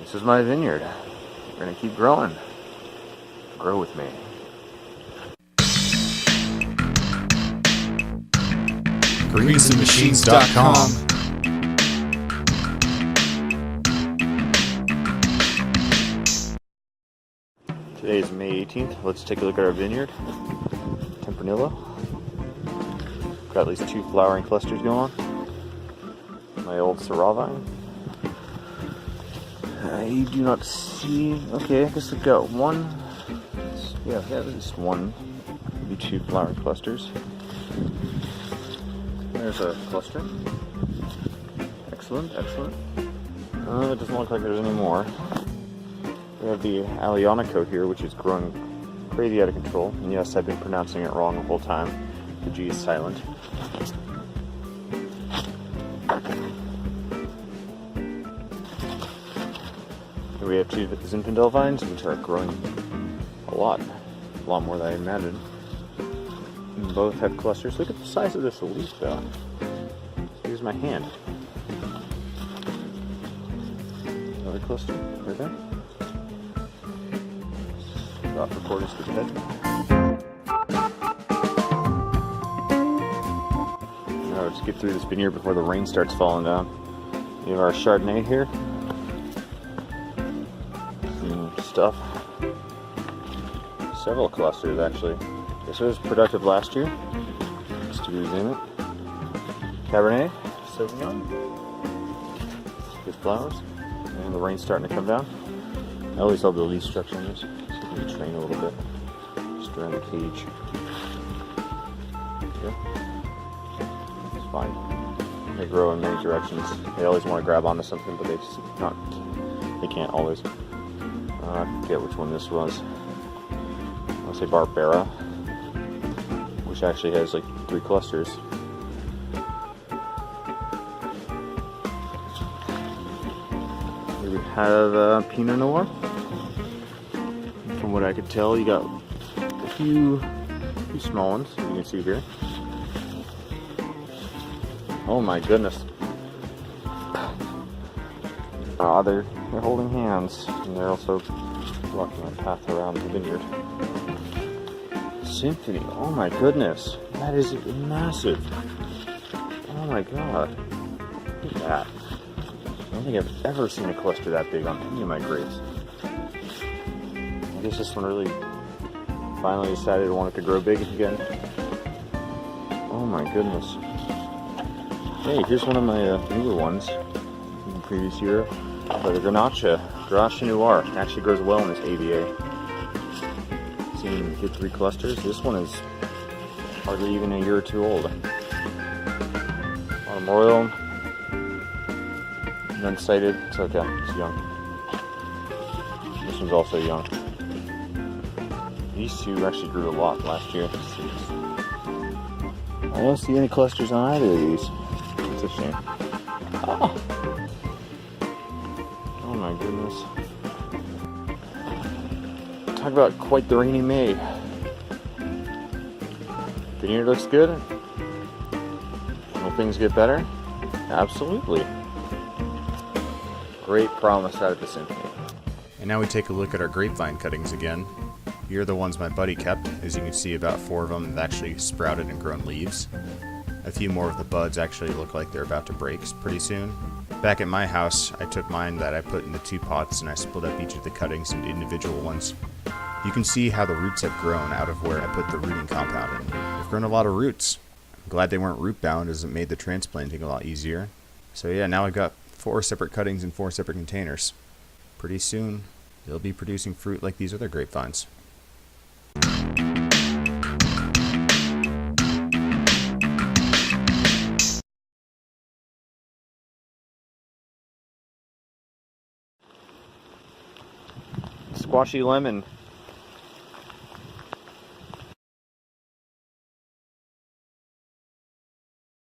This is my vineyard. We're gonna keep growing. Grow with me. GreensandMachines.com. Today is May 18th. Let's take a look at our vineyard. Tempranillo. Got at least 2 flowering clusters going on. My old Syrah vine. I do not see. Okay, I guess I've got one. Yeah, at least one. Maybe 2 flowering clusters. There's a cluster. Excellent, excellent. It doesn't look like there's any more. We have the Aglianico here, which is growing crazy out of control. And yes, I've been pronouncing it wrong the whole time. The G is silent. Here we have 2 Zinfandel vines, which are growing a lot more than I imagined. And both have clusters. Look at the size of this leaf, though. Here's my hand. Another cluster right there. Stop recording, skip ahead. Now let's get through this vineyard before the rain starts falling down. We have our Chardonnay here. Some stuff. Several clusters, actually. This was productive last year. Just to resume it. Cabernet Sauvignon. Good flowers. And the rain's starting to come down. I always love the leaf structure in this. So you can train a little bit. Just around the cage. Yeah. It's fine. They grow in many directions. They always want to grab onto something, but they can't always. I forget which one this was. I'll say Barbera, which actually has like 3 clusters. Here we have Pinot Noir. From what I could tell, you got a few small ones, as you can see here. Oh my goodness. They're holding hands, and they're also blocking a path around the vineyard. Symphony, oh my goodness, that is massive. Oh my god, look at that. I don't think I've ever seen a cluster that big on any of my grapes. I guess this one really finally decided it wanted to grow big again. Oh my goodness. Hey, here's one of my newer ones from the previous year. The Grenache Noir actually grows well in this AVA. Seen good 3 clusters. This one is hardly even a year or 2 old. Bottom oil. Unsighted. It's okay. It's young. This one's also young. These 2 actually grew a lot last year. I don't see any clusters on either of these. It's a shame. Oh. Oh my goodness. Talk about quite the rainy May. Vineyard looks good. Will things get better? Absolutely. Great promise out of the Symphony. And now we take a look at our grapevine cuttings again. Here are the ones my buddy kept. As you can see, about 4 of them have actually sprouted and grown leaves. A few more of the buds actually look like they're about to break pretty soon. Back at my house, I took mine that I put in the 2 pots and I split up each of the cuttings into individual ones. You can see how the roots have grown out of where I put the rooting compound in. They've grown a lot of roots. I'm glad they weren't root bound, as it made the transplanting a lot easier. So yeah, now I've got 4 separate cuttings in 4 separate containers. Pretty soon, they'll be producing fruit like these other grapevines. Squashy lemon